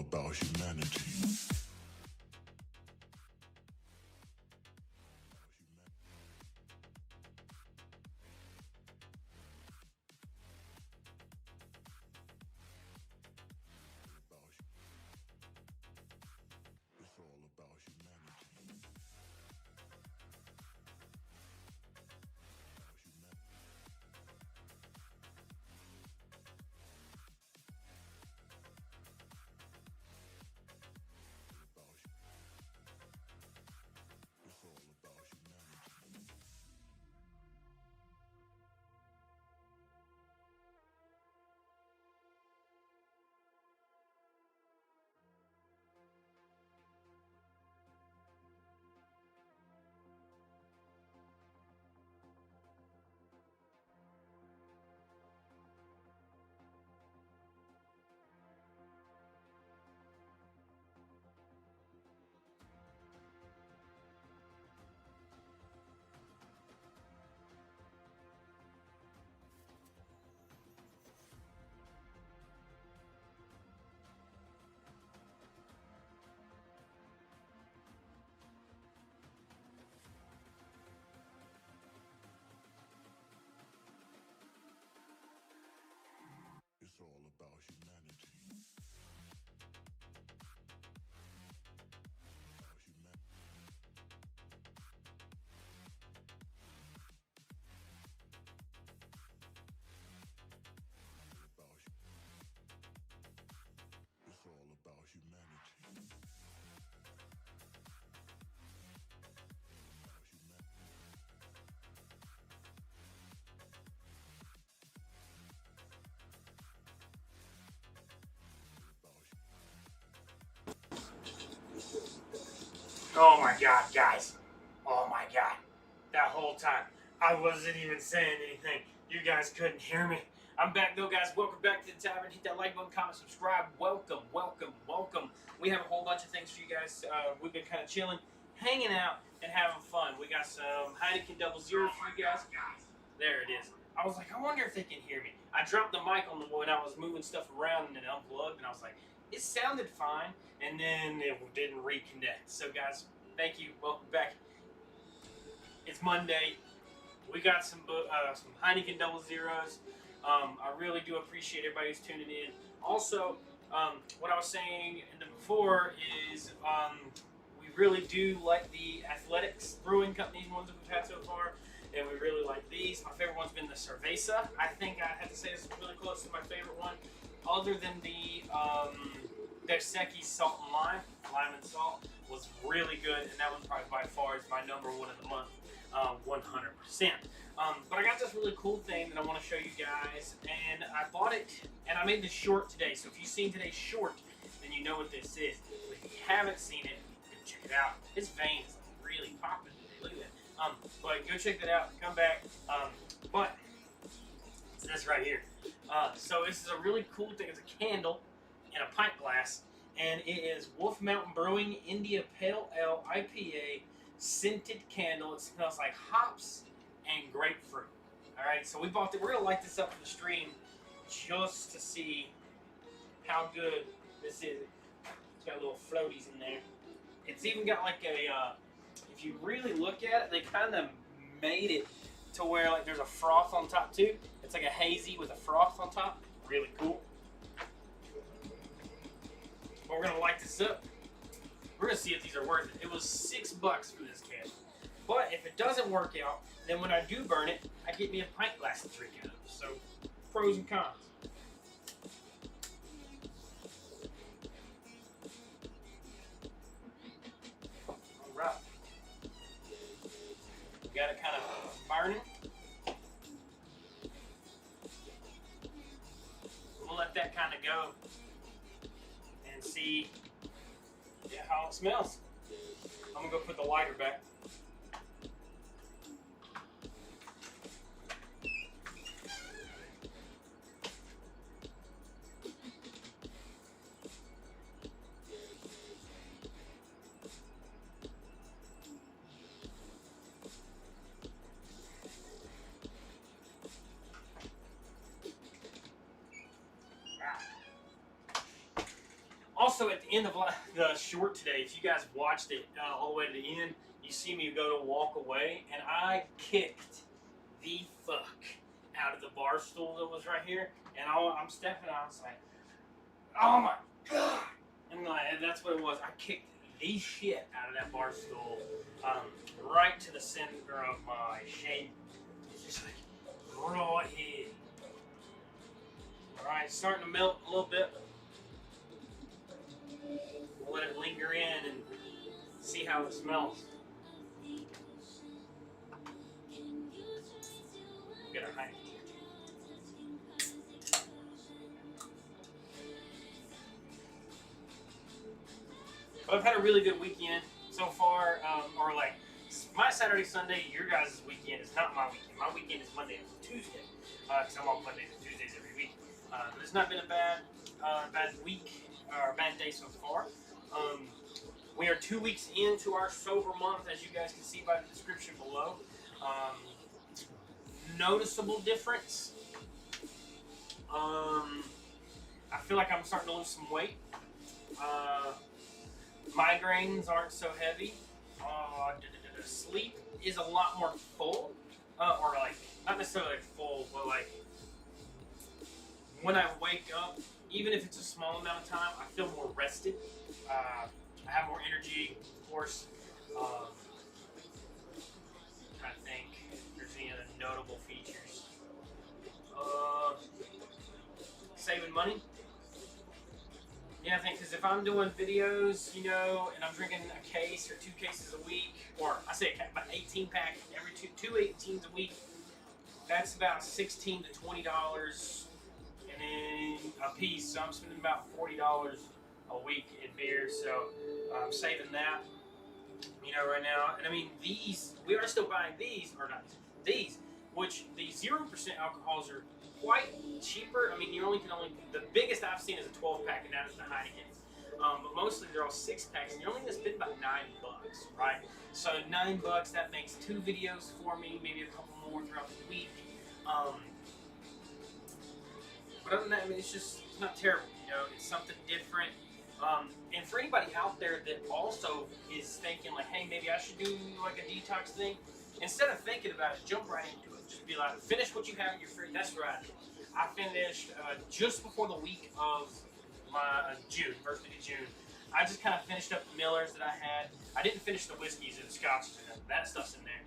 about humanity. It's all about humanity. It's all about humanity. It's all about humanity. It's all about humanity. Oh my God, guys. Oh my God. That whole time, I wasn't even saying anything. You guys couldn't hear me. I'm back though, guys. Welcome back to the tavern. Hit that like button, comment, subscribe. Welcome, welcome, welcome. We have a whole bunch of things for you guys. We've been kind of chilling, hanging out, and having fun. We got some Heineken Double Zero for you guys. There it is. I was like, I wonder if they can hear me. I dropped the mic on the when I was moving stuff around and it unplugged, and I was like, it sounded fine, and then it didn't reconnect. So, guys, thank you. Welcome back. It's Monday. We got some Heineken Double Zeros. I really do appreciate everybody who's tuning in. Also, what I was saying before is we really do like the Athletics Brewing Company's ones that we've had so far, and we really like these. My favorite one's been the Cerveza. I think I have to say this is really close to my favorite one, other than the Dos Equis Salt and Lime and Salt was really good, and that one probably by far is my number one of the month, 100%. But I got this really cool thing that I want to show you guys, and I bought it, and I made this short today, so if you've seen today's short, then you know what this is. But if you haven't seen it, go check it out. This vein is really popping today. Look at that. But go check that out. Come back. But it's this right here. So this is a really cool thing. It's a candle in a pint glass, and it is Wolf Mountain Brewing India Pale Ale IPA scented candle. It smells like hops and grapefruit. All right, so we bought it. We're gonna light this up for the stream just to see how good this is. It's got little floaties in there. It's even got like a. If you really look at it, they kind of made it to where like there's a froth on top too. It's like a hazy with a froth on top. Really cool. But we're gonna light this up. We're gonna see if these are worth it. It was $6 for this candle. But if it doesn't work out, then when I do burn it, I get me a pint glass to drink out of. So, pros and cons. Alright. Got it kind of burning. We'll let that kind of go and see how it smells. I'm gonna go put the lighter back. also, at the end of the short today, if you guys watched it all the way to the end, you see me go to walk away, and I kicked the fuck out of the bar stool that was right here, and I'm stepping out, I was like, oh my god, and that's what it was. I kicked the shit out of that bar stool, right to the center of my shape. It's just like right here. All right, it's starting to melt a little bit. We'll let it linger in and see how it smells. Get a high. But I've had a really good weekend so far, or like my Saturday, Sunday. Your guys' weekend is not my weekend. My weekend is Monday and Tuesday, because I'm on Mondays and Tuesdays every week. But it's not been a bad week or bad day so far. We are 2 weeks into our sober month, as you guys can see by the description below. Noticeable difference. I feel like I'm starting to lose some weight. Migraines aren't so heavy. Sleep is a lot more full, or like not necessarily full, but like when I wake up, even if it's a small amount of time, I feel more rested. I have more energy, of course. Trying to think if there's any other notable features. Saving money. Yeah, I think because if I'm doing videos, you know, and I'm drinking a case or 2 cases a week, or I say about 18 pack every two 18s a week, that's about $16 to $20, and then a piece. So I'm spending about $40 a week in beer. So I'm saving that, you know, right now. And I mean, these we are still buying these, or not these, which the 0% alcohols are quite cheaper. I mean, the biggest I've seen is a 12 pack, and that is the Heineken. But mostly they're all 6 packs, and you're only gonna spend about $9, right? So $9, that makes 2 videos for me, maybe a couple more throughout the week. But other than that, I mean, it's not terrible. You know, it's something different. And for anybody out there that also is thinking like, hey, maybe I should do like a detox thing, instead of thinking about it, jump right into it. Just be like, finish what you have in your fridge. That's what I did. I finished just before the week of my June, first week of June. I just kind of finished up the Millers that I had. I didn't finish the whiskeys and the scotches and that stuff's in there.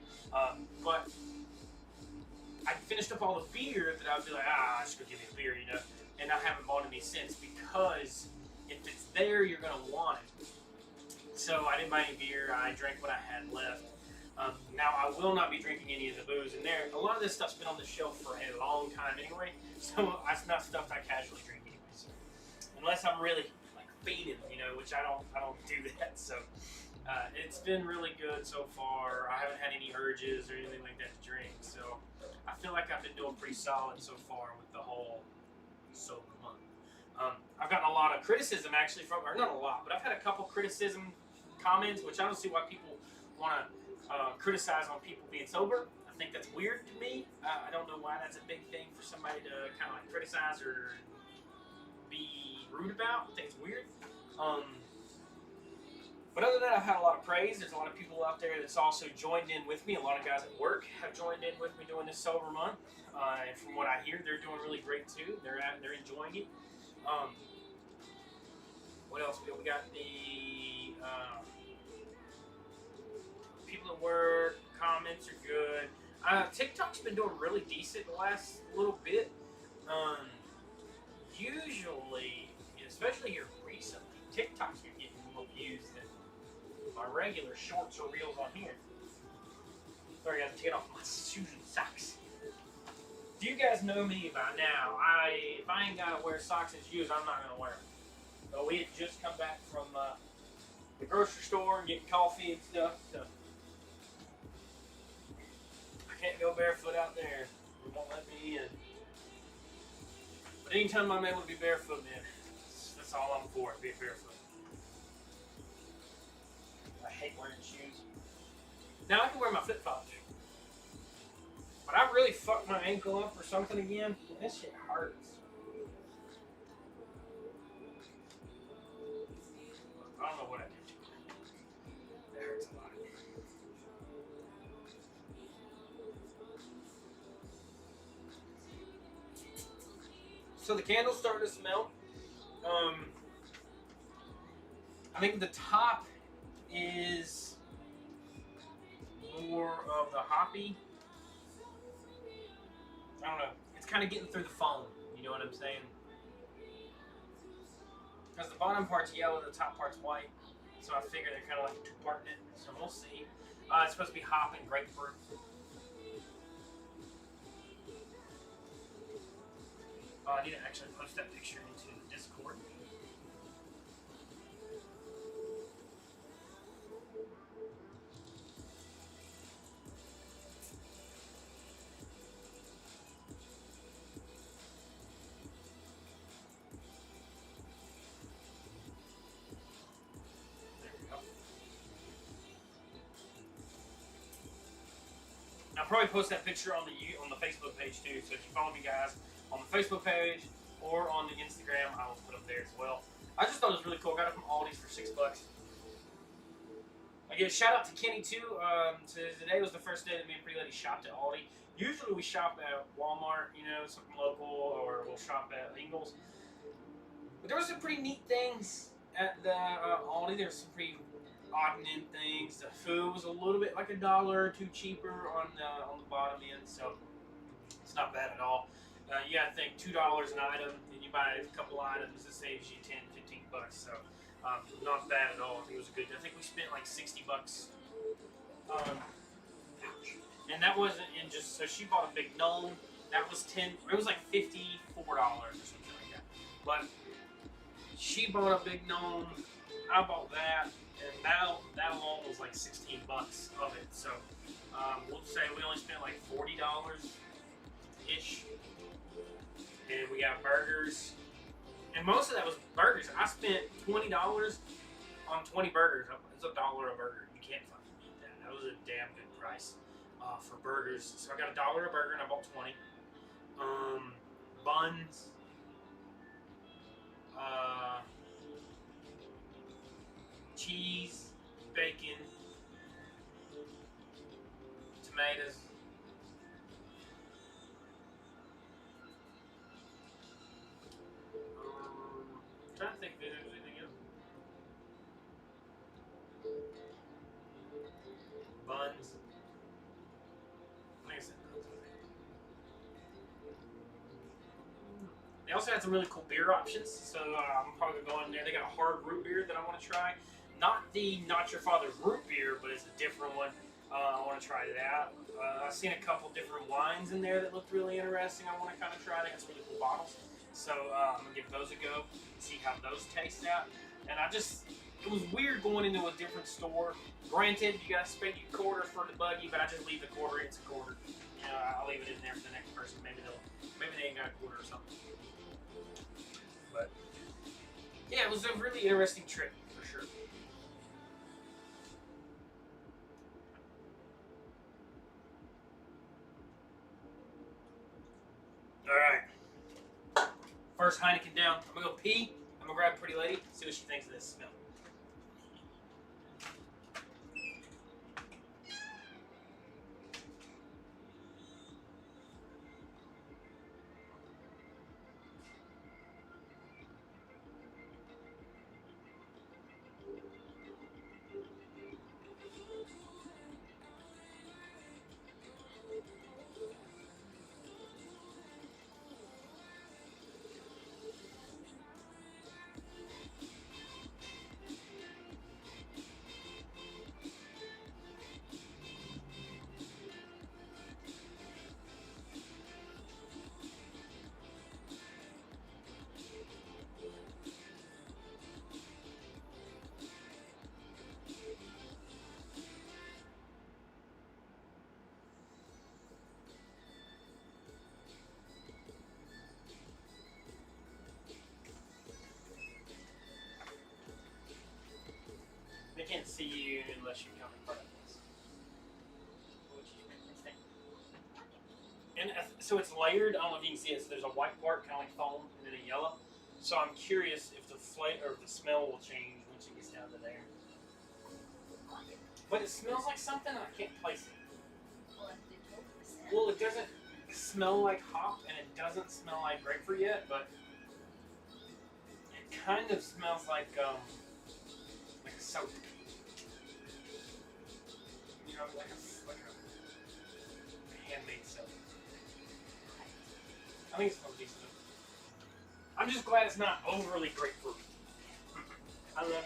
But I finished up all the beer that I would be like, I just go give me a beer, you know. And I haven't bought any since, because if it's there, you're going to want it. So I didn't buy any beer. I drank what I had left. Now, I will not be drinking any of the booze in there. A lot of this stuff's been on the shelf for a long time anyway, so it's not stuff I casually drink anyway. So, unless I'm really like fiending, you know, which I don't do that. So it's been really good so far. I haven't had any urges or anything like that to drink. So I feel like I've been doing pretty solid so far with the whole sober month. I've gotten a lot of criticism actually or not a lot, but I've had a couple criticism comments, which I don't see why people want to criticize on people being sober. I think that's weird to me. I don't know why that's a big thing for somebody to kind of like criticize or be rude about. I think it's weird. But other than that, I've had a lot of praise. There's a lot of people out there that's also joined in with me. A lot of guys at work have joined in with me doing this sober month. And from what I hear, they're doing really great too. They're enjoying it. What else? We got the people at work. Comments are good. TikTok's been doing really decent the last little bit. Usually, especially here recently, TikTok's been getting more views than my regular shorts or reels on here. Sorry, I got to take off my shoes and socks. Do you guys know me by now? If I ain't gotta wear socks and shoes, I'm not gonna wear them. So we had just come back from the grocery store and getting coffee and stuff. So I can't go barefoot out there. They won't let me in. But anytime I'm able to be barefoot, man, that's all I'm for, being barefoot. I hate wearing shoes. Now I can wear my flip-flops. But I really fucked my ankle up or something again. This shit hurts. So the candle's starting to smell. I think the top is more of the hoppy. I don't know. It's kind of getting through the foam. You know what I'm saying? Because the bottom part's yellow, the top part's white. So I figure they're kind of like two-parting it. So we'll see. It's supposed to be hop and grapefruit. I need to actually post that picture into the Discord. I'll probably post that picture on the Facebook page too. So if you follow me, guys, on the Facebook page or on the Instagram, I will put them there as well. I just thought it was really cool. Got it from Aldi's for $6. I give a shout out to Kenny too. Today was the first day that me and Pretty Lady shopped at Aldi. Usually we shop at Walmart, you know, something local, or we'll shop at Ingles. But there was some pretty neat things at the Aldi. There were some pretty odd and end things. The food was a little bit like $1 or $2 cheaper on the bottom end, so it's not bad at all. You gotta think $2 an item, and you buy a couple items, it saves you 10, 15 bucks. So not bad at all. I think it was a good. I think we spent like 60 bucks. And that wasn't in just. So she bought a big gnome. That was It was like $54 or something like that. But she bought a big gnome. I bought that. And that alone was like 16 bucks of it. So we'll say we only spent like $40-ish. And we got burgers. And most of that was burgers. I spent $20 on 20 burgers. It's $1 a burger. You can't fucking beat that. That was a damn good price for burgers. So I got $1 a burger and I bought 20. Buns. Cheese, bacon, tomatoes. I'm trying to think if there's anything else. Buns. Like I said, buns. They also had some really cool beer options, so I'm probably going to go in there. They got a hard root beer that I want to try. Not the Not Your Father's root beer, but it's a different one. I want to try that. I've seen a couple different wines in there that looked really interesting. I want to kind of try. They got some really cool bottles. So I'm going to give those a go and see how those taste out. And it was weird going into a different store. Granted, you got to spend your quarter for the buggy, but I just leave the quarter. It's a quarter. You know, I'll leave it in there for the next person. Maybe they ain't got a quarter or something. But yeah, it was a really interesting trip for sure. Alright. First Heineken down. I'm gonna go pee. I'm gonna grab Pretty Lady, see what she thinks of this smell. They can't see you unless you come in front of this. And so it's layered. I don't know if you can see it. So there's a white part, kind of like foam, and then a yellow. So I'm curious if the flavor or the smell will change once it gets down to there. But it smells like something, and I can't place it. Well, it doesn't. smell like hop, and it doesn't smell like grapefruit yet, but it kind of smells like a soap. You know, like a handmade soap. I think it smells decent. I'm just glad it's not overly grapefruit. I love you.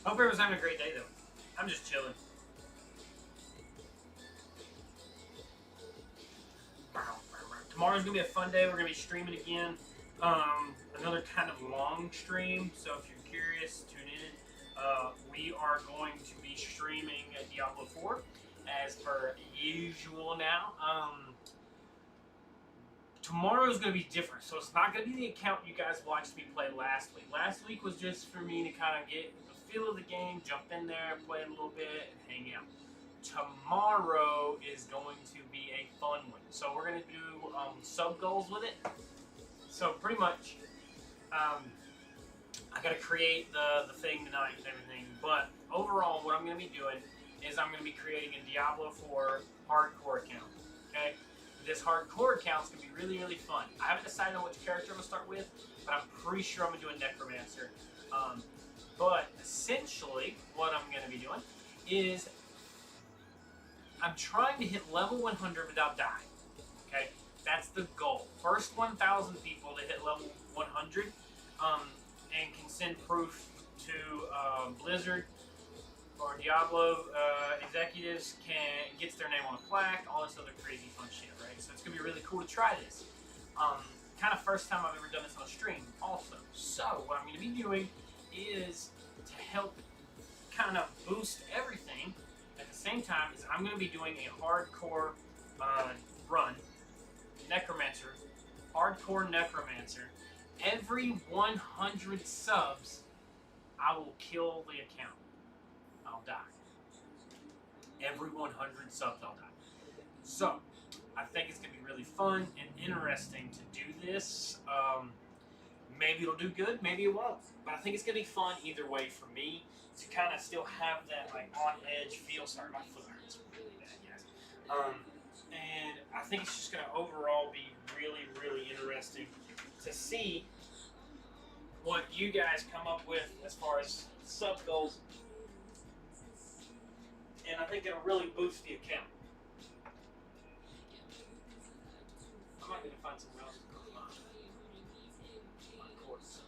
Hope everyone's having a great day, though. I'm just chilling. Tomorrow's gonna be a fun day. We're gonna be streaming again. Another kind of long stream. So if you're curious, tune in. We are going to be streaming Diablo 4 as per usual now. Tomorrow's going to be different, so it's not going to be the account you guys watched me play last week. Last week was just for me to kind of get the feel of the game, jump in there, play a little bit, and hang out. Tomorrow is going to be a fun one. So we're going to do sub goals with it. So pretty much, I got to create the thing tonight and everything. But overall, what I'm going to be doing is I'm going to be creating a Diablo 4 hardcore account. Okay? This hardcore account is going to be really, really fun. I haven't decided on which character I'm going to start with, but I'm pretty sure I'm going to do a Necromancer. But essentially, what I'm going to be doing is I'm trying to hit level 100 without dying. Okay? That's the goal. First 1,000 people to hit level 100 and can send proof to Blizzard or Diablo executives gets their name on a plaque, all this other crazy fun shit, right? So it's gonna be really cool to try this. Kind of first time I've ever done this on a stream, also. So what I'm gonna be doing is to help kind of boost everything. At the same time, is I'm gonna be doing a hardcore run, Necromancer, hardcore Necromancer. Every 100 subs, I will kill the account. I'll die. Every 100 subs, I'll die. So, I think it's going to be really fun and interesting to do this. Maybe it'll do good, maybe it won't. But I think it's going to be fun either way for me to kind of still have that like on edge feel. Sorry, my foot hurts really bad, guys. And I think it's just going to overall be really, really interesting to see what you guys come up with as far as sub goals. And I think it'll really boost the account. I might need to find somewhere else to put my cords.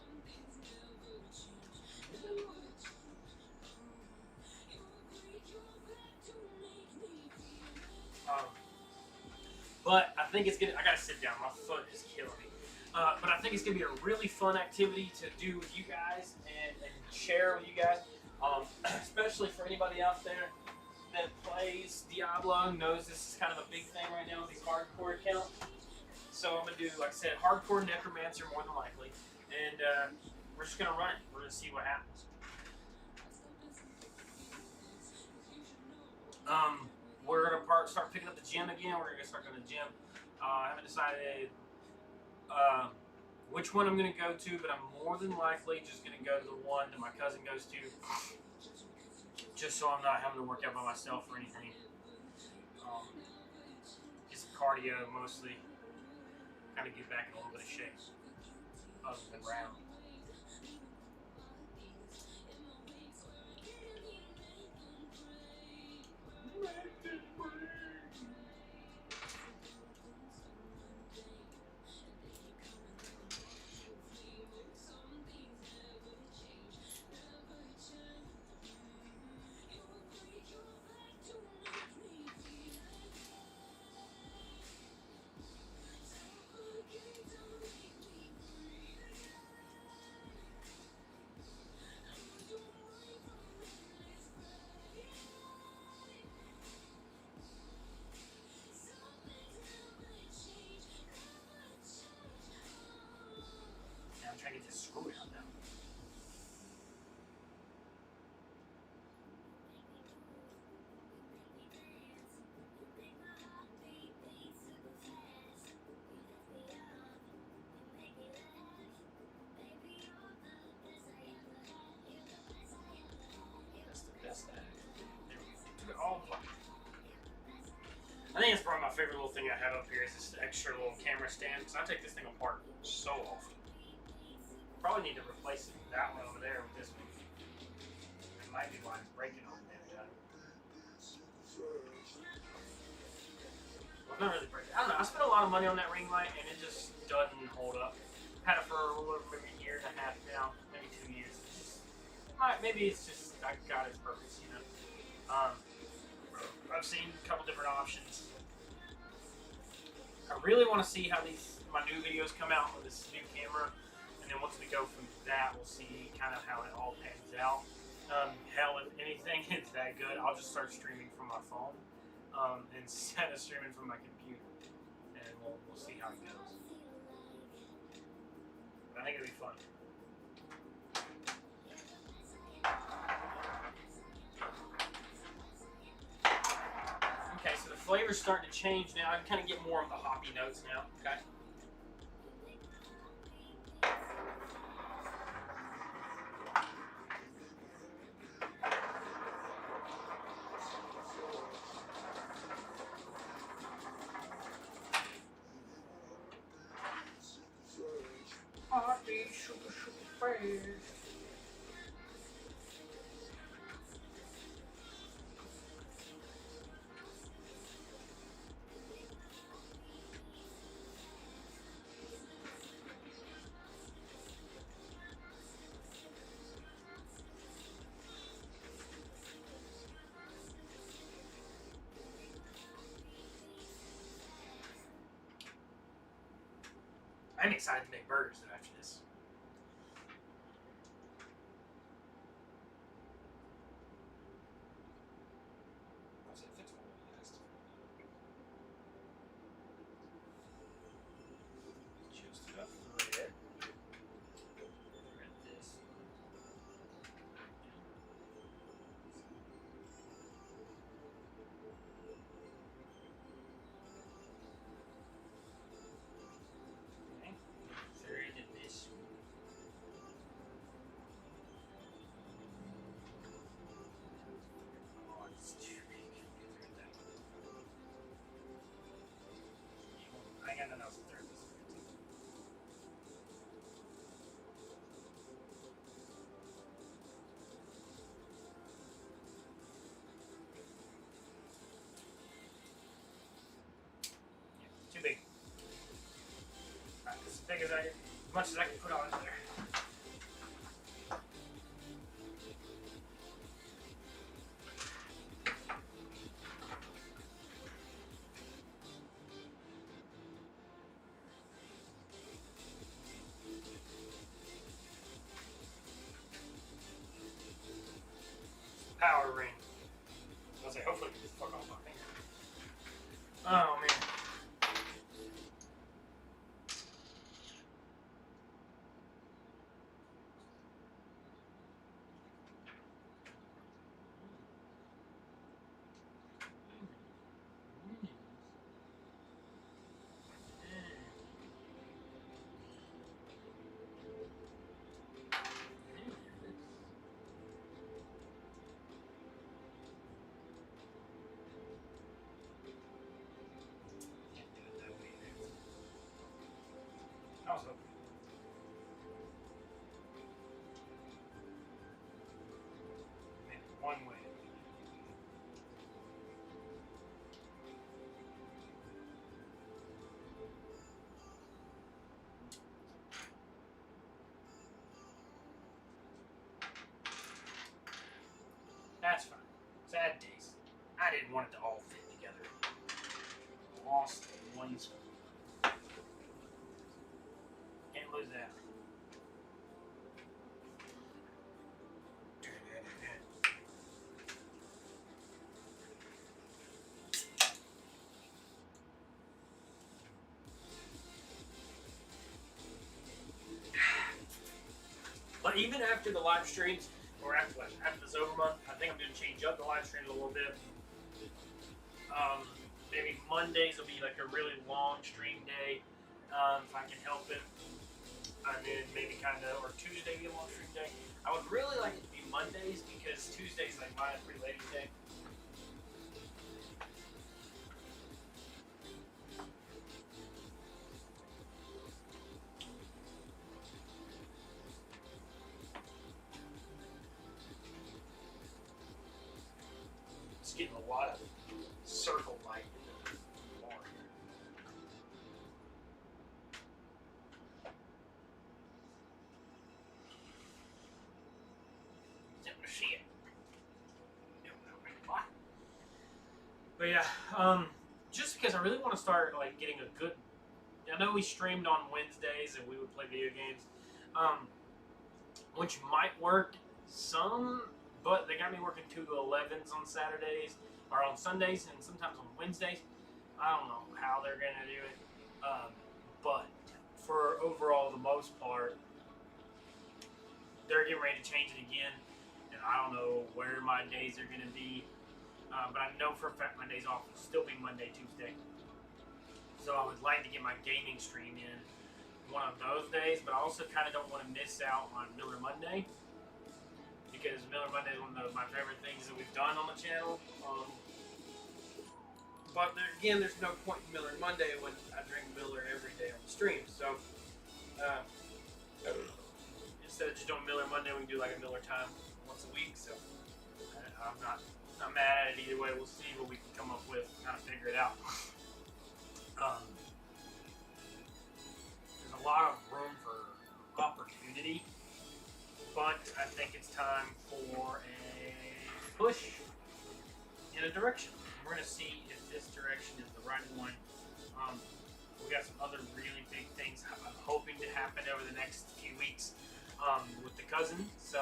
But I think it's gonna. I gotta sit down. My foot is killing me. But I think it's gonna be a really fun activity to do with you guys and share with you guys. Especially for anybody out there that plays Diablo, knows this is kind of a big thing right now with these hardcore accounts. So I'm going to do, like I said, hardcore Necromancer more than likely. And we're just going to run it. We're going to see what happens. We're going to start picking up the gym again. We're going to start going to the gym. I haven't decided which one I'm going to go to, but I'm more than likely just going to go to the one that my cousin goes to. Just so I'm not having to work out by myself or anything. Get some cardio mostly. Kind of get back in a little bit of shape. Other than round. favorite little thing I have up here is this extra little camera stand, because I take this thing apart so often. Probably need to replace that one over there with this one. It might be why it's breaking on me. Well, not really breaking. I don't know. I spent a lot of money on that ring light, and it just doesn't hold up. I've had it for a little over maybe a year and a half now, maybe 2 years. It's just, maybe it's just I got its purpose, you know. I've seen a couple different options. I really want to see how my new videos come out with this new camera, and then once we go from that, we'll see kind of how it all pans out. Hell, if anything is that good, I'll just start streaming from my phone instead of streaming from my computer, and we'll see how it goes. But I think it'll be fun. Okay, so the flavor's starting to change now. I can kind of get more of the hoppy notes now. Okay. Heartbeat, super, super fast. I'm excited to make burgers though after this. Just up thread. Thread this. I got nothing else to throw this. Yeah, too big. Alright, as big as much as I can put on there. Power ring. I was like, hopefully it just fuck off my finger. Oh man. I was hoping. Maybe one way. That's fine. Sad days. I didn't want it to all fit together. Lost one spoon. Can't lose that. But even after the live streams, or after this over month, I think I'm going to change up the live streams a little bit. Maybe Mondays will be like a really long stream day, if I can help it. And then maybe or Tuesday be a long stream day. I would really like it to be Mondays because Tuesday's like my free ladies day. just getting a lot of circle light in the bar here. Don't see it. But yeah, just because I really want to start like getting a good. I know we streamed on Wednesdays and we would play video games, which might work some, but they got me working 2 to 11s on Saturdays or on Sundays and sometimes on Wednesdays. I don't know how they're gonna do it, but for overall the most part, they're getting ready to change it again, and I don't know where my days are gonna be. But I know for a fact my days off will still be Monday, Tuesday. So I would like to get my gaming stream in one of those days, but I also kind of don't want to miss out on Miller Monday, because Miller Monday is one of my favorite things that we've done on the channel. But again, there's no point in Miller Monday when I drink Miller every day on the stream. So instead of just doing Miller Monday, we can do like a Miller time once a week. So I'm not mad at it either way. We'll see what we can come up with, kind of figure it out. There's a lot of room for opportunity, but I think it's time for a push in a direction. We're going to see if this direction is the right one. We got some other really big things I'm hoping to happen over the next few weeks with the cousin. So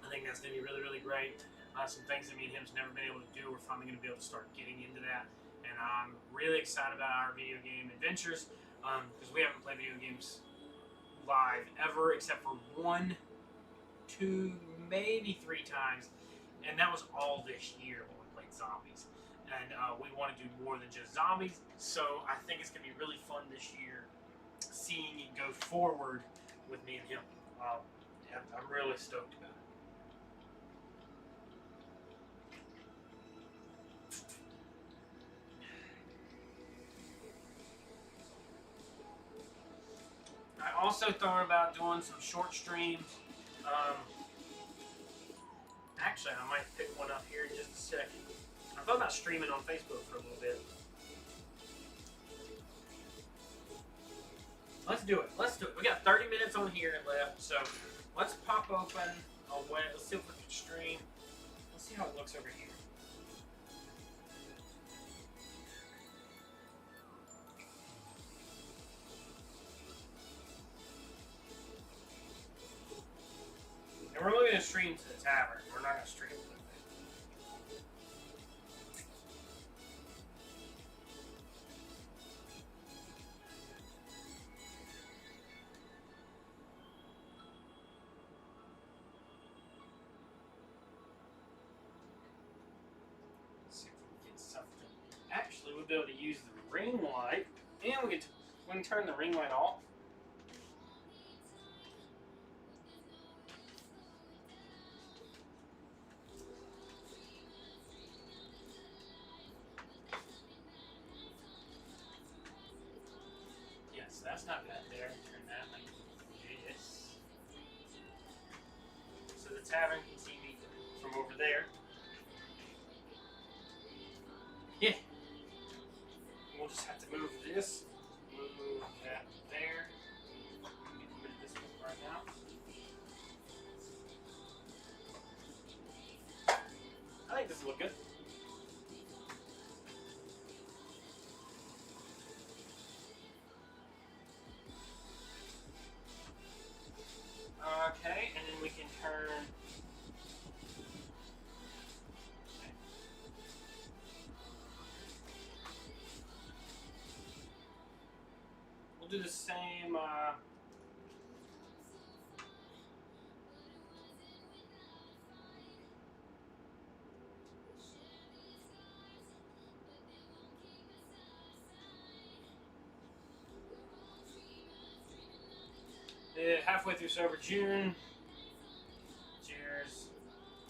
I think that's going to be really, really great. Some things that me and him's never been able to do. We're finally going to be able to start getting into that. And I'm really excited about our video game adventures because we haven't played video games live ever except for 1, 2, maybe 3 times. And that was all this year when we played zombies. And we want to do more than just zombies. So I think it's going to be really fun this year seeing it go forward with me and him. I'm really stoked about it. I also thought about doing some short streams. Actually, I might pick one up here in just a second. I thought about streaming on Facebook for a little bit. Let's do it. Let's do it. We got 30 minutes on here left, so let's pop open a way. Let's see if we can stream. Let's see how it looks over here. And we're only going to stream to the tavern. We're not going to stream to the Let's see if we can get something. Actually, we'll be able to use the ring light, and we can turn the ring light off. That's not bad there. Turn that like this. So the tavern can see me from over there. Yeah. We'll just have to move this. Move that there. Get rid of this one right now. I think this will look good. Okay, and then we can turn. Okay. We'll do the same. Halfway through server June. Cheers.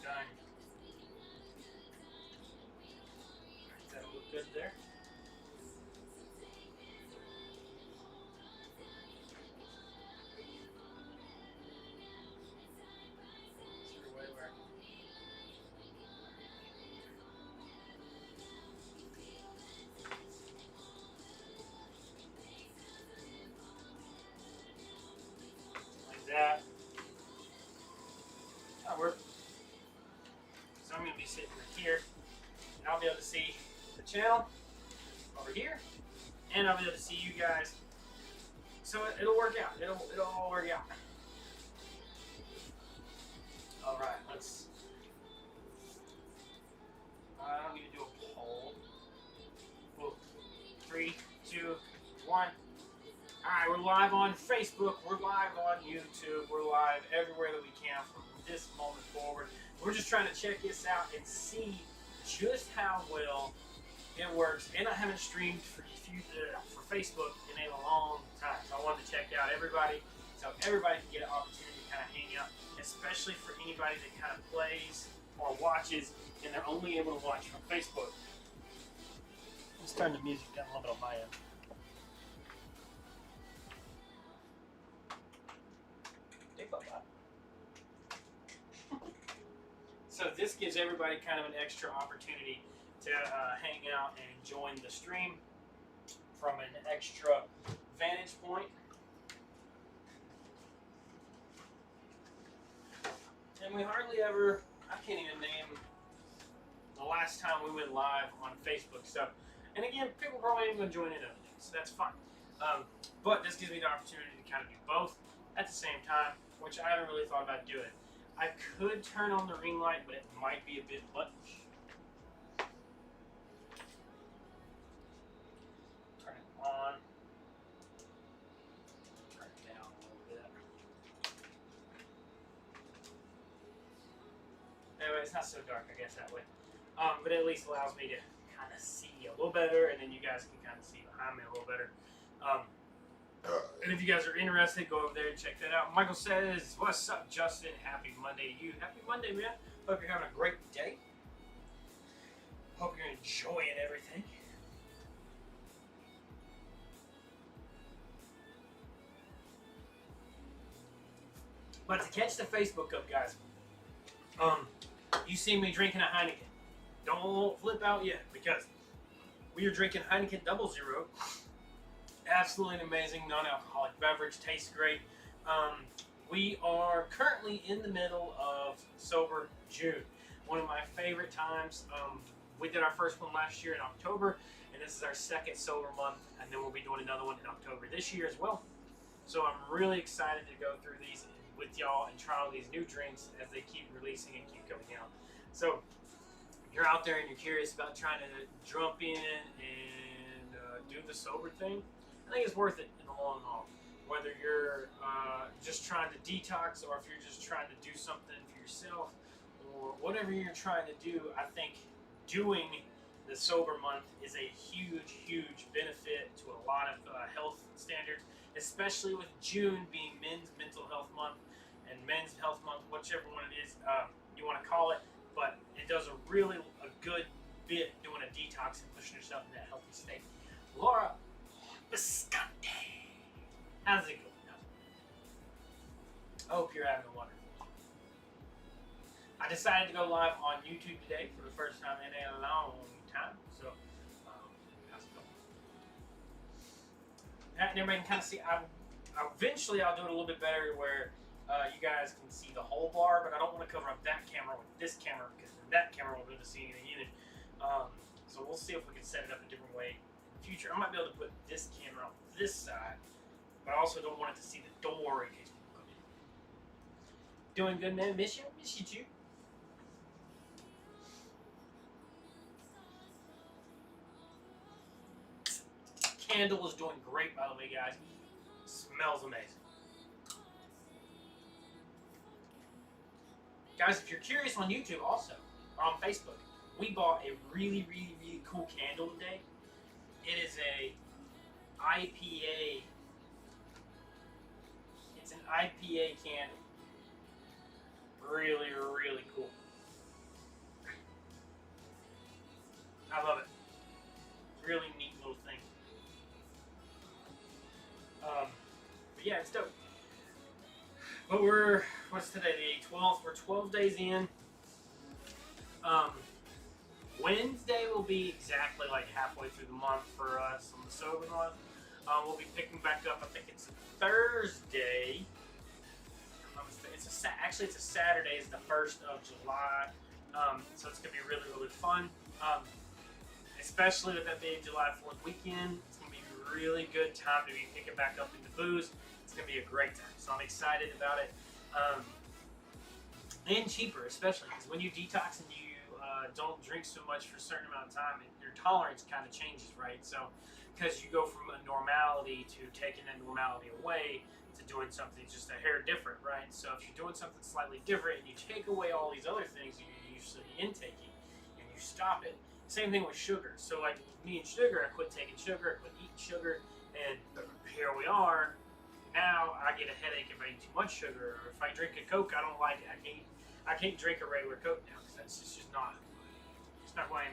Done. That'll look good there. Is there a way where channel over here, and I'll be able to see you guys. So it'll work out. It'll all work out. All right, let's. I don't need to do a poll. Whoa. 3, 2, 1. Alright, we're live on Facebook, we're live on YouTube, we're live everywhere that we can from this moment forward. We're just trying to check this out and see just how well it works. And I haven't streamed for Facebook in a long time. So I wanted to check out everybody so everybody can get an opportunity to kind of hang out, especially for anybody that kind of plays or watches and they're only able to watch from Facebook. Let's turn the music down a little bit on my end. So this gives everybody kind of an extra opportunity to hang out and join the stream from an extra vantage point. And we hardly ever, I can't even name the last time we went live on Facebook stuff. And again, people probably ain't going to join in on it, so that's fine. But this gives me the opportunity to kind of do both at the same time, which I haven't really thought about doing. I could turn on the ring light, but it might be a bit much. Turn it on. Turn it down a little bit. Anyway, it's not so dark, I guess, that way. But it at least allows me to kind of see a little better, and then you guys can kind of see behind me a little better. And if you guys are interested, go over there and check that out. Michael says, "What's up, Justin? Happy Monday to you." Happy Monday, man. Hope you're having a great day. Hope you're enjoying everything. But to catch the Facebook up, guys, you see me drinking a Heineken. Don't flip out yet, because we are drinking Heineken 0.0. Absolutely amazing non-alcoholic beverage. Tastes great. We are currently in the middle of Sober June. One of my favorite times. We did our first one last year in October, and this is our second sober month, and then we'll be doing another one in October this year as well. So I'm really excited to go through these with y'all and try all these new drinks as they keep releasing and keep coming out. So if you're out there and you're curious about trying to jump in and do the sober thing, I think it's worth it in the long haul. Whether you're just trying to detox, or if you're just trying to do something for yourself, or whatever you're trying to do, I think doing the sober month is a huge, huge benefit to a lot of health standards, especially with June being Men's Mental Health Month and Men's Health Month, whichever one it is you want to call it. But it does a good bit doing a detox and pushing yourself in that healthy state. Laura Bisconte, how's it going? I hope you're having a wonderful one. I decided to go live on YouTube today for the first time in a long time. So, how's it going? And everybody can kind of see. Eventually, I'll do it a little bit better where you guys can see the whole bar, but I don't want to cover up that camera with this camera, because that camera won't be able to see anything either. So we'll see if we can set it up a different way. Future, I might be able to put this camera on this side, but I also don't want it to see the door in case people come in. Doing good, man. Miss you too. Candle is doing great, by the way, guys. Smells amazing. Guys, if you're curious on YouTube also, or on Facebook, we bought a really, really, really cool candle today. It is a IPA. It's an IPA candle. Really, really cool. I love it. Really neat little thing. But yeah, it's dope. But what's today? The 12th. We're 12 days in. Wednesday will be exactly like halfway through the month for us on the sober month. We'll be picking back up. I think it's Thursday. Actually, it's a Saturday. It's the 1st of July. So it's gonna be really, really fun. As especially with that being July 4th weekend, it's going to be a really good time to be picking back up into booze. It's going to be a great time, so I'm excited about it. And cheaper, especially because when you detox and you don't drink so much for a certain amount of time, your tolerance kind of changes, right? So, because you go from a normality to taking that normality away to doing something just a hair different, right? So, if you're doing something slightly different and you take away all these other things you're usually intaking and you stop it, same thing with sugar. So, like me and sugar, I quit taking sugar, I quit eating sugar, and here we are. Now I get a headache if I eat too much sugar, or if I drink a Coke, I don't like it. I can't drink a regular Coke now because that's just not. It's not what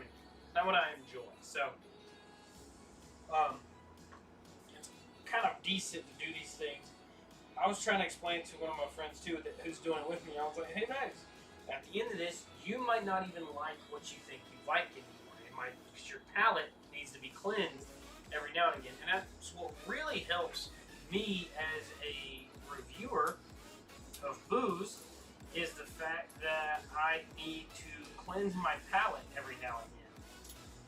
not what I enjoy. So, it's kind of decent to do these things. I was trying to explain to one of my friends too who's doing it with me. I was like, hey guys, at the end of this, you might not even like what you think you like anymore. It might because your palate needs to be cleansed every now and again, and that's what really helps me as a reviewer of booze is the fact that I need to cleanse my palate every now and then.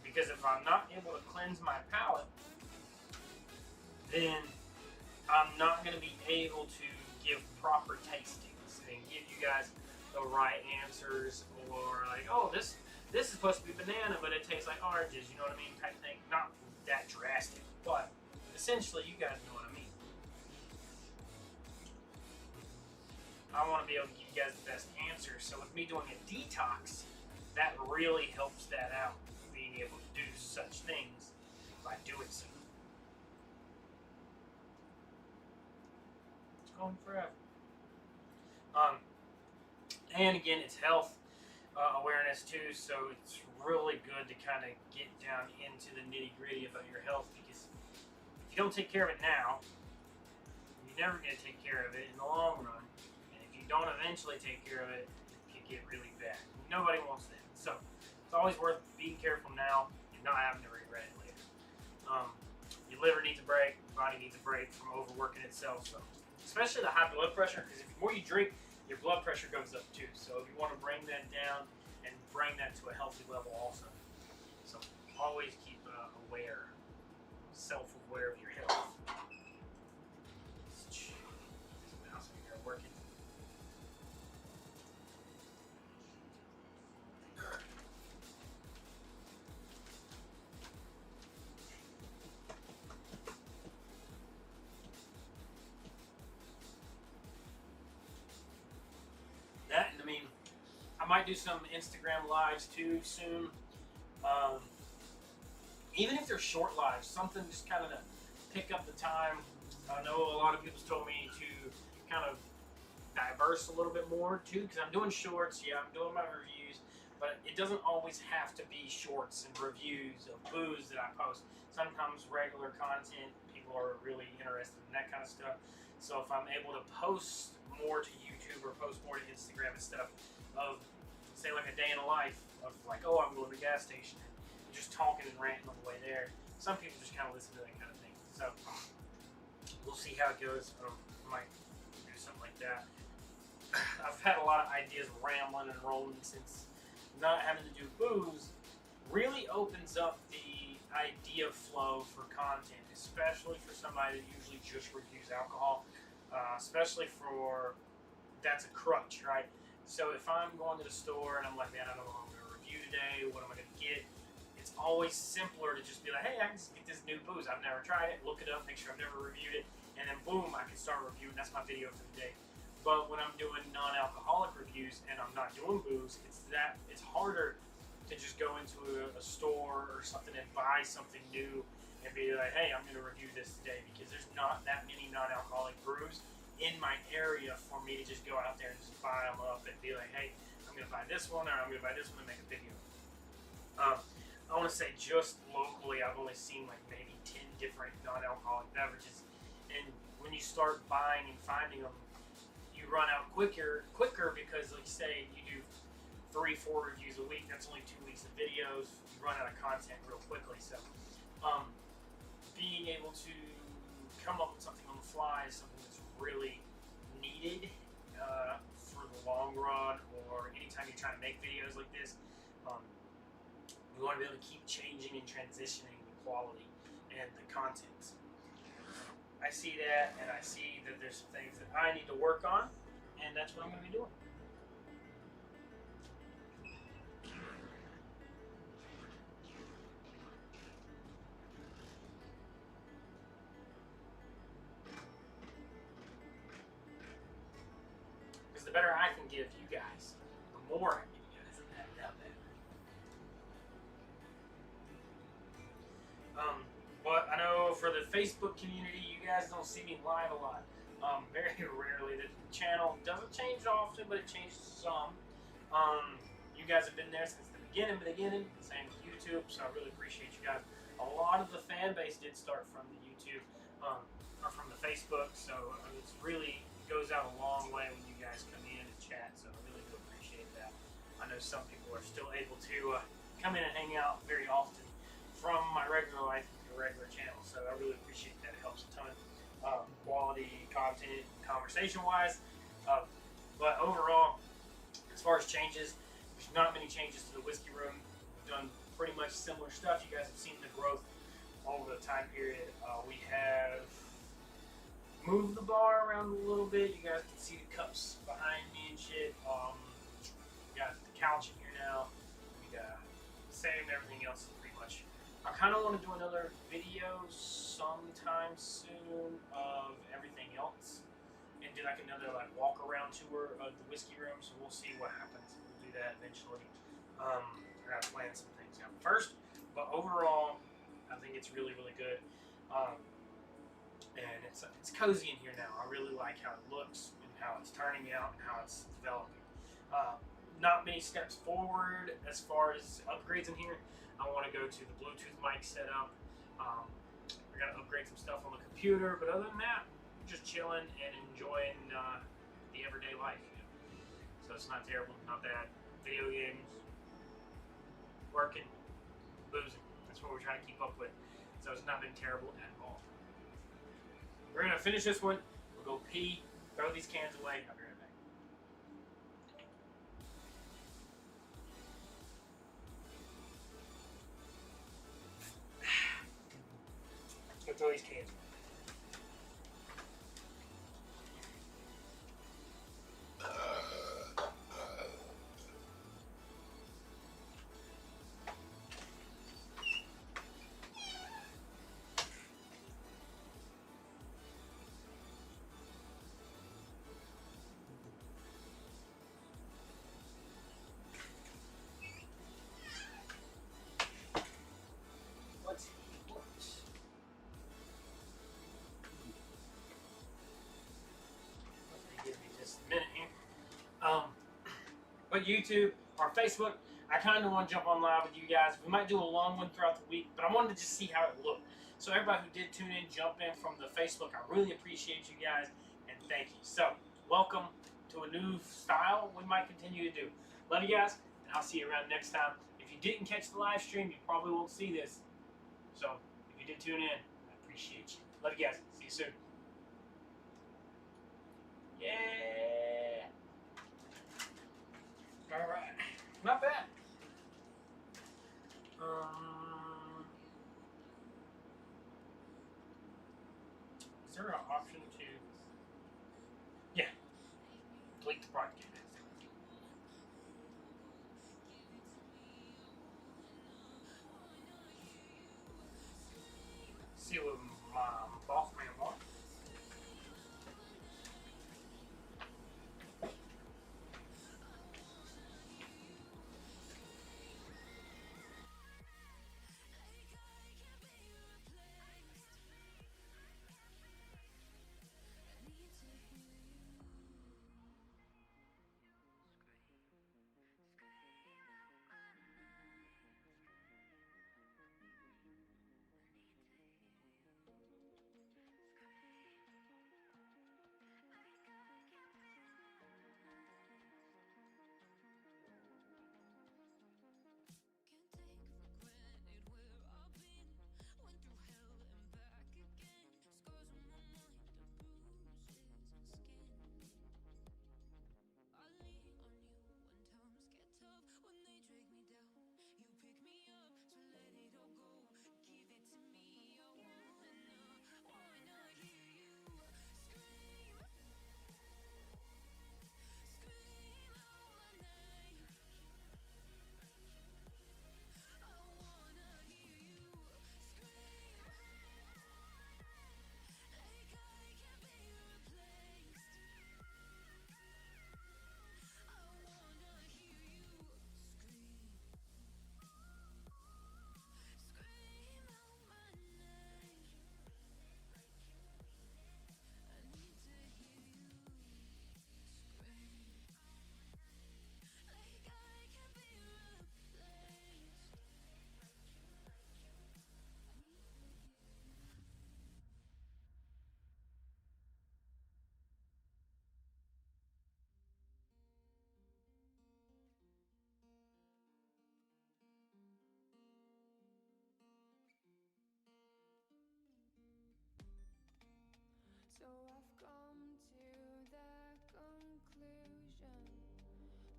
Because if I'm not able to cleanse my palate, then I'm not going to be able to give proper tastings and give you guys the right answers, or like, oh, this is supposed to be banana, but it tastes like oranges, you know what I mean, type thing. Not that drastic, but essentially, you guys know what I mean. I want to be able to give you guys the best answers. So with me doing a detox, that really helps that out, being able to do such things by doing so. It's going forever. And again, it's health awareness too, so it's really good to kind of get down into the nitty gritty about your health, because if you don't take care of it now, you're never going to take care of it in the long run. Don't eventually take care of it, it can get really bad. Nobody wants that. So it's always worth being careful now and not having to regret it later. Your liver needs a break, your body needs a break from overworking itself. So especially the high blood pressure, because if the more you drink, your blood pressure goes up too. So if you want to bring that down and bring that to a healthy level also. So always keep aware, self-aware of your health. This mouse here working. I might do some Instagram lives too soon. Even if they're short lives, something just kind of to pick up the time. I know a lot of people's told me to kind of diverse a little bit more too, because I'm doing shorts. Yeah, I'm doing my reviews, but it doesn't always have to be shorts and reviews of booze that I post. Sometimes regular content, people are really interested in that kind of stuff. So if I'm able to post more to YouTube or post more to Instagram and stuff of, say, like a day in a life of like, oh, I'm going to the gas station and just talking and ranting on the way there. Some people just kind of listen to that kind of thing. So we'll see how it goes. I might do something like that. I've had a lot of ideas rambling and rolling since not having to do booze really opens up the idea flow for content, especially for somebody that usually just reviews alcohol, especially for, that's a crutch, right? So if I'm going to the store and I'm like, man, I don't know what I'm going to review today, what am I going to get? It's always simpler to just be like, hey, I can just get this new booze. I've never tried it, look it up, make sure I've never reviewed it, and then boom, I can start reviewing. That's my video for the day. But when I'm doing non-alcoholic reviews and I'm not doing booze, it's harder to just go into a store or something and buy something new and be like, hey, I'm going to review this today, because there's not that many non-alcoholic brews in my area for me to just go out there and just buy them up and be like, hey, I'm going to buy this one, or I'm going to buy this one and make a video. I want to say just locally, I've only seen like maybe 10 different non-alcoholic beverages. And when you start buying and finding them, you run out quicker because, like, say you do 3-4 reviews a week, that's only 2 weeks of videos. You run out of content real quickly. So being able to come up with something on the fly is something that's really needed for the long run, or anytime you're trying to make videos like this. We want to be able to keep changing and transitioning the quality and the content. I see that, and I see that there's some things that I need to work on, and that's what I'm going to be doing. Because the better I can give you guys, the more I can give you guys out there. But I know for the Facebook community, you guys don't see me live a lot. Very rarely. The channel doesn't change often, but it changes some. You guys have been there since the beginning. Same with YouTube, so I really appreciate you guys. A lot of the fan base did start from the YouTube or from the Facebook, so it's really it goes out a long way when you guys come in and chat. So I really do appreciate that. I know some people are still able to come in and hang out very often from my regular life to the regular channel, so I really appreciate that. It helps a ton. Quality content, conversation-wise, but overall, as far as changes, there's not many changes to the whiskey room. We've done pretty much similar stuff. You guys have seen the growth over the time period. We have moved the bar around a little bit. You guys can see the cups behind me and shit. We got the couch in here now. We got same, everything else is pretty much. I kind of want to do another video sometime soon of everything else and do like another like walk around tour of the whiskey room. So we'll see what happens. We'll do that eventually. I gotta plan some things out first, but overall, I think it's really good. And it's cozy in here now. I really like how it looks and how it's turning out and how it's developing. Not many steps forward as far as upgrades in here. I want to go to the Bluetooth mic setup. I got to upgrade some stuff on the computer, but other than that, just chilling and enjoying the everyday life. You know? So it's not terrible, not bad. Video games, working, boozing. That's what we're trying to keep up with. So it's not been terrible at all. We're gonna finish this one. We'll go pee, throw these cans away. I'll be right back. Let's go throw these cans away. But YouTube or Facebook, I kind of want to jump on live with you guys. We might do a long one throughout the week, but I wanted to just see how it looked. So everybody who did tune in, jump in from the Facebook, I really appreciate you guys, and thank you. So, welcome to a new style we might continue to do. Love you guys, and I'll see you around next time. If you didn't catch the live stream, you probably won't see this. So, if you did tune in, I appreciate you. Love you guys. See you soon. Yeah. All right. Not bad. Is there an option to? Yeah. Delete the broadcast. See what my boss man wants.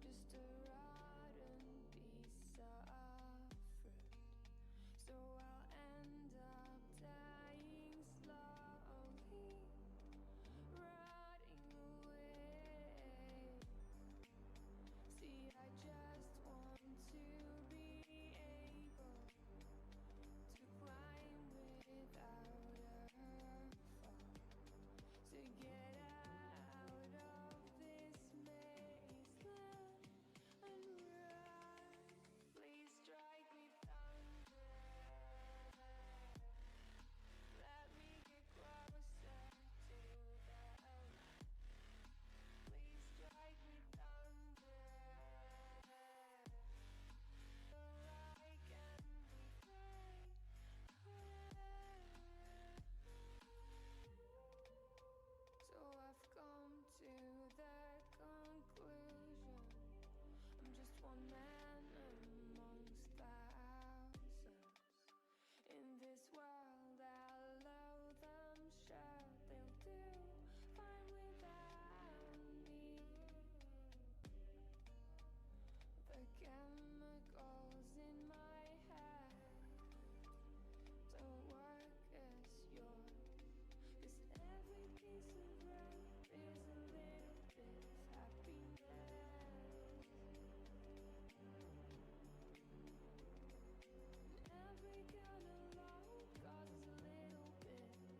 just a rotten piece of fruit. So I'll end up dying slowly, rotting away. See, I just want to be able to climb without a fall, to get out of this maze and run. Please strike me thunder. Let me get closer to the light. Please strike me thunder. So I can be free. So I've come to the conclusion I'm just one man amongst thousands. In this world I'll loathe, I'm sure they'll do fine without me. The chemicals in my head don't work as yours, 'cause every piece of road is a little bit of happiness. Every kind of love causes a little bit less.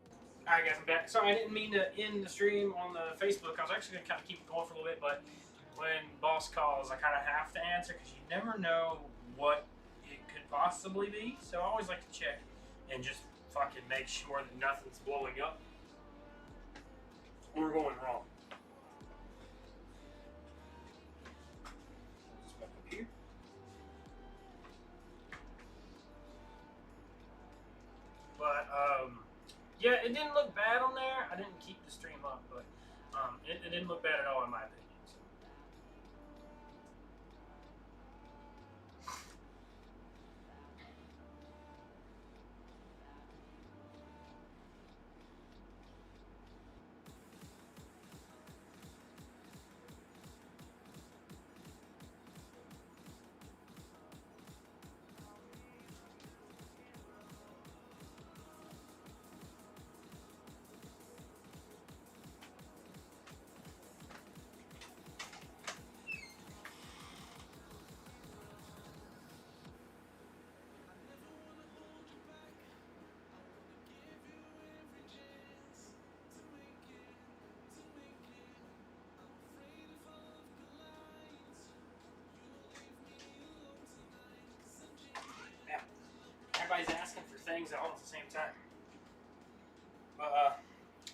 Alright guys, I'm back. Sorry, I didn't mean to end the stream on the Facebook. I was actually going to kind of keep it going for a little bit, but when boss calls, I kind of have to answer because you never know what it could possibly be. So I always like to check and just fucking make sure that nothing's blowing up or going wrong. Just back up here. But yeah, it didn't look bad on there. I didn't keep the stream up, but it didn't look bad at all in my opinion. So. Everybody's asking for things all at the same time. But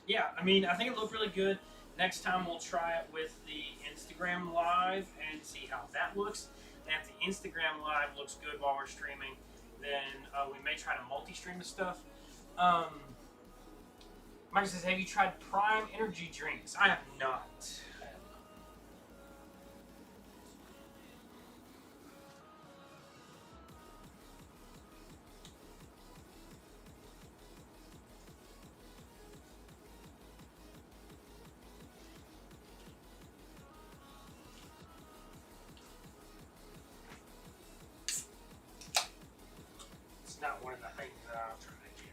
yeah, I mean, I think it looked really good. Next time we'll try it with the Instagram Live and see how that looks. And if the Instagram Live looks good while we're streaming, then we may try to multi-stream the stuff. Mike says, have you tried Prime energy drinks? I have not. It's not one of the things that I'll try to get.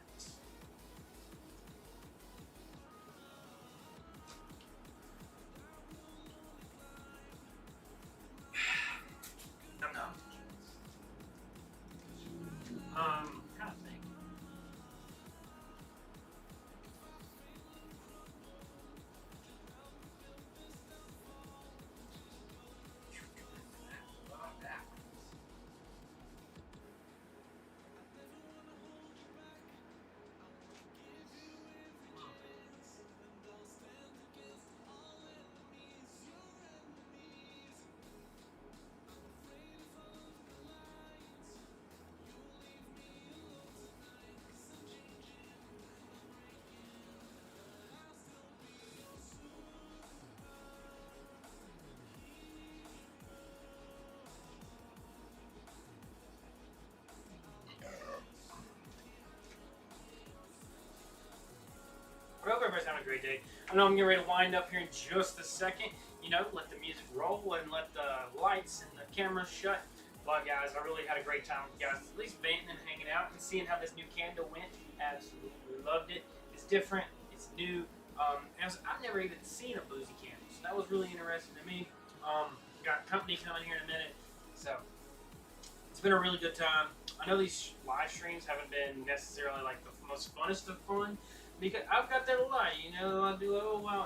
great day. I know I'm getting ready to wind up here in just a second. You know, let the music roll and let the lights and the cameras shut. But guys, I really had a great time with you guys. At least venting and hanging out and seeing how this new candle went. Absolutely loved it. It's different. It's new. I've never even seen a boozy candle, so that was really interesting to me. Got company coming here in a minute, so it's been a really good time. I know these live streams haven't been necessarily like the most funnest of fun because I've got that a lot. You know, I do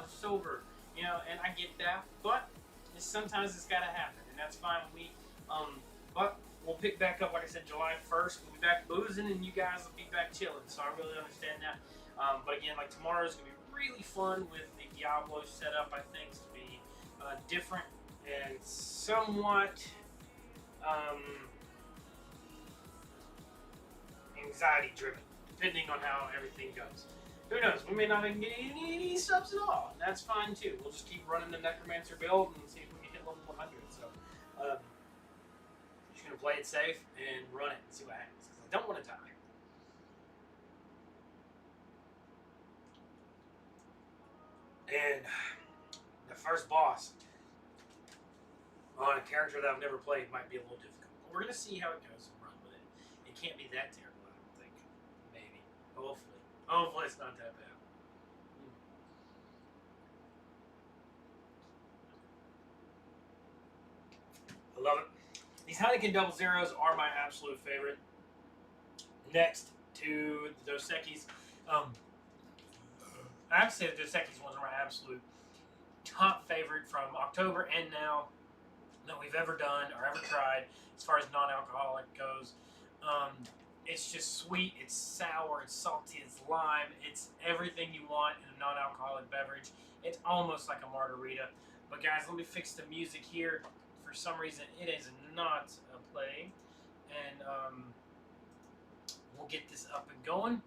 it's sober, you know, and I get that, but sometimes it's got to happen, and that's fine with me. But we'll pick back up, like I said, July 1st. We'll be back boozing, and you guys will be back chilling. So I really understand that. But again, like tomorrow's gonna be really fun with the Diablo setup. I think it's gonna be different and somewhat anxiety driven, depending on how everything goes. Who knows? We may not even get any subs at all. That's fine too. We'll just keep running the Necromancer build and see if we can hit level 100. So, just gonna play it safe and run it and see what happens. Because I don't want to die. And the first boss on a character that I've never played might be a little difficult. But we're gonna see how it goes and run with it. It can't be that terrible, I don't think. Maybe. Hopefully. Hopefully it's not that bad. I love it. These Heineken Double Zeros are my absolute favorite. Next to the Dos Equis. I have to say the Dos Equis ones are my absolute top favorite from October and now that we've ever done or ever tried as far as non-alcoholic goes. It's just sweet, it's sour, it's salty, it's lime, it's everything you want in a non-alcoholic beverage. It's almost like a margarita. But guys, let me fix the music here. For some reason, it is not playing. And we'll get this up and going.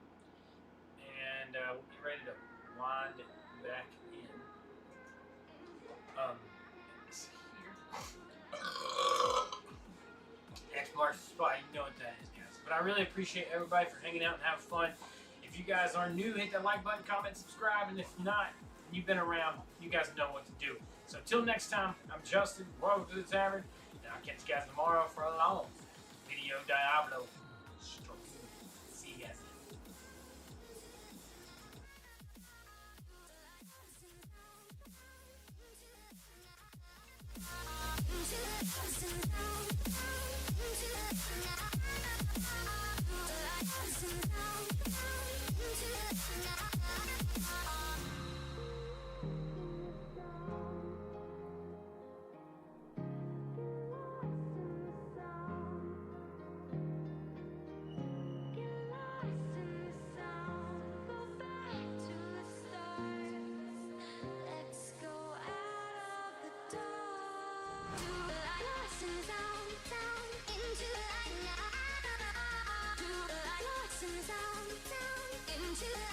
And we'll get ready to wind it back in. It's here. X marks the spot. You know what that is, guys. But I really appreciate everybody for hanging out and having fun. If you guys are new, hit that like button, comment, subscribe. And if not, you've been around, you guys know what to do. So till next time, I'm Justin. Welcome to the Tavern. And I'll catch you guys tomorrow for a long video Diablo. See you guys. Into the